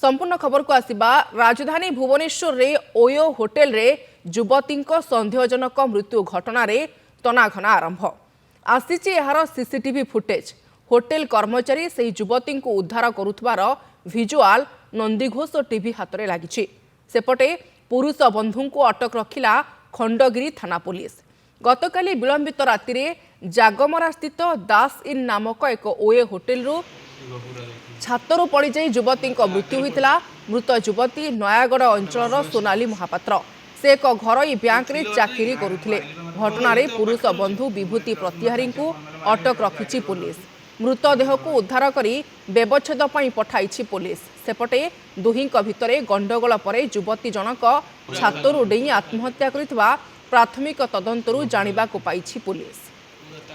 संपूर्ण खबर को आसिबा राजधानी भुवनेश्वर रे ओयो होटेल रे युवती सन्देहजनक मृत्यु घटना रे तनाघना आरंभ आसीची एहार सीसीटीवी फुटेज होटेल कर्मचारी से युवती को उद्धार करुथबार भिजुआल नंदीघोष टीवी हाथ में लगी सेपटे पुरुष बंधु को अटक रखिला खंडगिरी थाना पुलिस गतकाली विलंबित राति रे जागमरा स्थित दास इन नामक एक ओए होटेल रु छातरू पड़ जाई युवती मृत्यु होता मृत युवती नयागढ़ अंचल सोनाली महापात्र से एक घरोई बैंक रे चाकरी करुथिले घटना रे पुरुष बंधु विभूति प्रतिहारी को अटक रखिछि पुलिस मृतदेह को उद्धार करी व्यवच्छेद पई पठाइछि पुलिस सेपटे दुहिंक भितरे गंडगोल परे युवती जनक छातरू डेई आत्महत्या करितबा प्राथमिक तदंतरू जानिबा को पाइछि पुलिस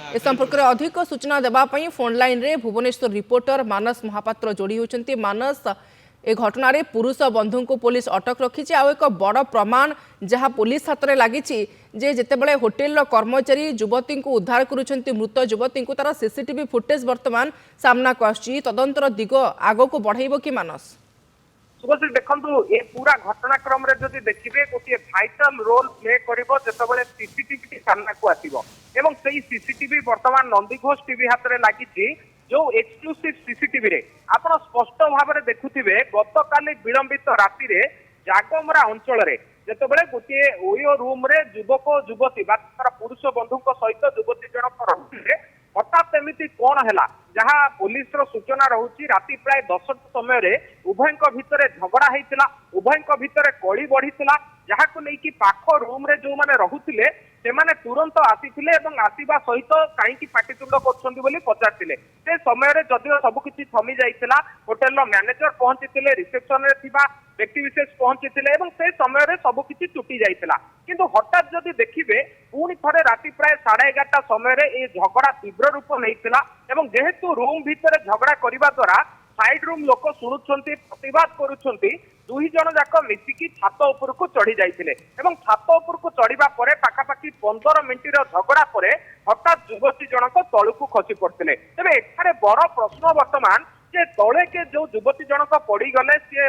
ए संपर्क में अधिक सूचना देबा पई फोन लाइन रे भुवनेश्वर रिपोर्टर मानस महापात्र जोड़ी होचंती मानस ए घटना रे पुरुष बंधु को पुलिस अटक रखी आ एक बड़ प्रमाण जहां पुलिस हाथ में लगी जे जेतेबेले होटेल कर्मचारी युवती को उद्धार करुछंती मृत युवती को तार सीसीटीवी फुटेज वर्तमान सामना को आछि तदंतर दिग आगो को बढ़ाइबो कि मानस शुभश्री देखु ये पूरा घटनाक्रम रे जदि देखिबे गोटे भाइटाल रोल प्ले करिवो जेतेबेले सीसीटीवी सामना को आसीबो एवं सेही सीसीटीवी वर्तमान नंदीघोष टीवी हाथ में लगी जो एक्सक्लूसिव सीसीटीवी रे आपण स्पष्ट भाव में देखुथिबे गतकाली विलंबित राति रे जागमरा अंचल रे जेतेबेले गोटे ओयो रूम रे युवक युवती बा पुरुष बंधु सहित युवती जनक रहुथिले हठात एमिति कौन है जहाँ पुलिस सूचना रहुची राति प्राय 10 समय रे उभय भितर झगड़ा होता उभय भितर कली बढ़ी जहाँ को लेकिन पाख रूम रे जो माने रहुथिले से माने तुरंत आसीथिले एवं आसीबा सहित कहीं पाटितुंड कर पचारथिले से समय रे जदिओ सब किछि थमी जाइतिला होटेल मैनेजर पहुंचीथिले रिसेप्शन रे थिबा व्यक्ति विशेष पहुंचीथिले एवं से समय रे सब किछि टूटी जाइतिला किंतु हठात जदि देखिबे पुणी थरे राति प्राय 11:30 समय रे ए झगड़ा तीव्र रूप नैतिला एवं जेहेतु रूम भितर झगड़ा करिबा द्वारा साइड रूम लोक शुणुछंती प्रतिवाद करुछंती दुही जन जाक मिसिकी छात उपर को चढ़ी जाइतिले एवं छात उपर को चढ़िबा परे पाखापाखि 15 मिनिट झगड़ा परे हठात युवती जनक तळुकु खसी पड़तिले तबे एठारे बड़ प्रश्न वर्तमान जे तले के जो युवती जनक पड़ी गले सी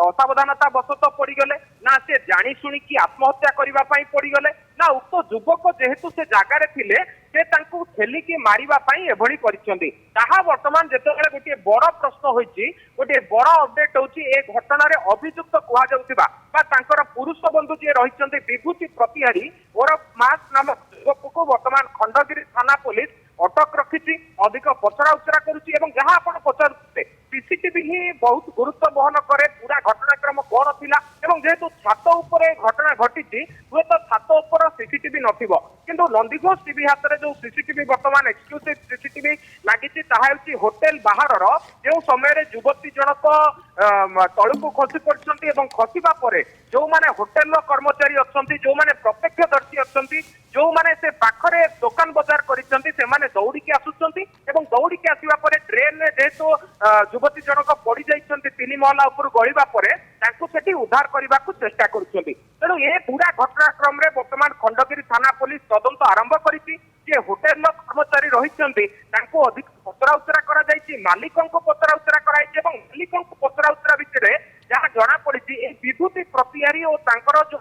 असावधानता बशत पड़ी गले ना से जानी शुणी की आत्महत्या करिबा पई पड़ी गले ना उक्त युवक जेहेतु से जगार थिले से तांकु ठेलिकी मारिबा पई एभଳି करिसंती ताहा वर्तमान जेतेबेले गोटे बड़ प्रश्न होईची गोटे बड़ अपडेट होची ए घटना रे अभियुक्त कुहा जाउतिबा बा तांकर पुरुष बंधु जे रहिसंती विभूति प्रतिहारी और मास नामक युवक को वर्तमान खंडगिरी थाना पुलिस अटक रखी अधिक पचरा उचरा करुच्ची जहाँ आप पचारे सीसीटीवी ही बहुत गुरुत्व बहन करे पूरा घटनाक्रम कौन थिला जेहेतु छात उपर घटना घटी हुए तो छात उपर सीसीटीवी नथिबो किंतु नंदीघोष टीवी हाथ में जो सीसीटीवी वर्तमान एक्सक्लूसिव सीसीटीवी लगी होटेल बाहर जो समय युवती जनक तलू खसी पड़ती खसवा पर जो मैंने होटेल कर्मचारी अच्छा जो मैंने प्रत्यक्षदर्शी अच्छा जो मैंने से पाखरे दुकान बजार कर दौड़िकी आसुंच दौड़िकी आसवा पर ट्रेन में जेहेतु युवती जनक पड़ जाइए 3 महला उपर गलिबा से उद्धार करने को चेष्टा करेणु ये पूरा घटनाक्रम में वर्तमान खंडगिरी थाना पुलिस तदंत आरंभ करिछि जे होटेल कर्मचारी रही अधिक पचरा उचरा कर मालिकों को पचरा उचरा कर मालिकों को पचरा उचरा भितर जहाँ जना पड़ी विभूति प्रतिहारी और जो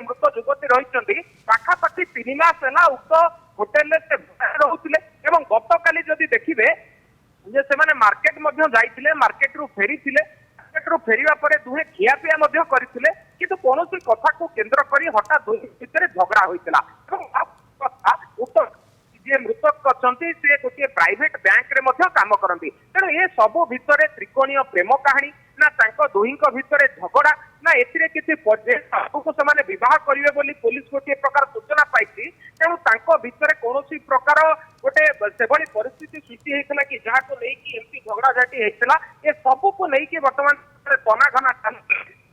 मृत युवती रही पाखापाखि 3 मास है उक्त होटेल रोते गतकाली जदि देखिए से मार्केट मार्केट रू फेरी फेरिया दुहे खियापिया करते किंतु कौन कथा को केन्द्र कर हठात दुहे भितर झगड़ा होता जे मृतक अच्छा से गोटे प्राइवेट बैंक रे काम करती तेणु ये सब भितर त्रिकोणीय प्रेम कहानी ना दुहिंक भितर झगड़ा ना एथिरे किसी को से विवाह करेंगे बोली पुलिस गोटे प्रकार सूचना पाई तेणु भितर कौन प्रकार गोटे से परिस्थिति सृष्टि होता कि जहाँ को लेकिन एमती झगड़ाझाटी होता ये सबू को लेकिन बर्तमान तनाघना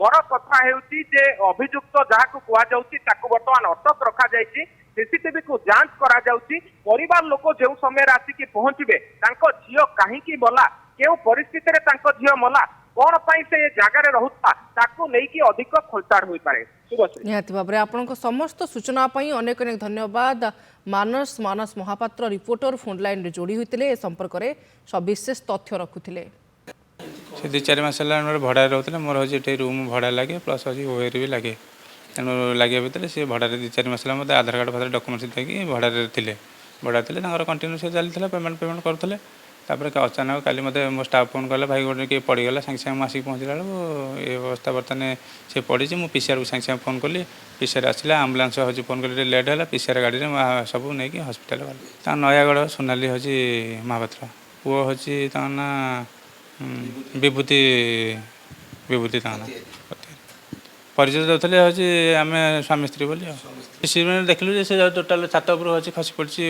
बड़ कथा जे अभियुक्त जहाँ को कहुँ बर्तमान अटक रखा जाए सीसीटीवी को जांच करा जाउची परिवार लोक जो समय आसिकी पहुंचबे तांको झियो काहीकी बोला केउ परिस्थिति रे तांको झियो मला कोन पई से जगार रहुता ताको लेकी अधिक खोलताड़ होई पारे शुभश्री निहाती भाबरे आपनको समस्त सूचना पई अनेक अनेक धन्यवाद मानस महापात्र रिपोर्टर फोन लाइन रे जोड़ी होइतिले ए संपर्क रे सविशेष तथ्य रखुतिले। ସେ 2-4 ମାସ ହେଲା ମୋର ଭଡ଼ାରେ ରହୁଥିଲେ। ମୋର ହେଉଛି ଏଠି ରୁମ୍ ଭଡ଼ା ଲାଗେ ପ୍ଲସ୍ ହେଉଛି ଓଏର ବି ଲାଗେ। ତେଣୁ ଲାଗିବା ଭିତରେ ସେ ଭଡ଼ାରେ 2-4 ମାସ ହେଲା ମୋତେ ଆଧାର କାର୍ଡ଼ ଫାଧାର ଡକୁମେଣ୍ଟସ୍ ଦେଇକି ଭଡ଼ାରେ ଥିଲେ। ଭଡ଼ା ଥିଲେ ତାଙ୍କର କଣ୍ଟିନ୍ୟୁ ସେ ଚାଲିଥିଲା ପେମେଣ୍ଟ କରୁଥିଲେ। ତାପରେ ଅଚାନକ କାଲି ମୋତେ ମୋ ଷ୍ଟାଫ୍ ଫୋନ୍ କଲେ ଭାଇ ଗୋଟେ କିଏ ପଡ଼ିଗଲା। ସାଙ୍ଗେ ସାଙ୍ଗେ ମୁଁ ଆସିକି ପହଞ୍ଚିଲା ବେଳକୁ ଏ ଅବସ୍ଥା ବର୍ତ୍ତମାନ ସେ ପଡ଼ିଛି। ମୁଁ ପିସିଆରକୁ ସାଙ୍ଗେ ସାଙ୍ଗେ ଫୋନ୍ କଲି। ପିସିଆର ଆସିଲା, ଆମ୍ବୁଲାନ୍ସ ହେଉଛି ଫୋନ୍ କଲି, ଟିକେ ଲେଟ୍ ହେଲା। ପିସିଆର ଗାଡ଼ିରେ ସବୁ ନେଇକି ହସ୍ପିଟାଲ ଗଲେ। ତାଙ୍କ ନୟାଗଡ଼ ସୋନାଲି ହେଉଛି ମହାପାତ୍ର। ପୁଅ ହେଉଛି ତାଙ୍କ ନାଁ ବିଭୂତି ତାଙ୍କ ନାଁ। ପରିଚୟ ଦେଉଥିଲେ ହେଉଛି ଆମେ ସ୍ୱାମୀ ସ୍ତ୍ରୀ ବୋଲି ଆଉ। ଦେଖିଲୁ ଯେ ସେ ଟୋଟାଲ ଛାତ ଉପରୁ ହେଉଛି ଖସି ପଡ଼ିଛି।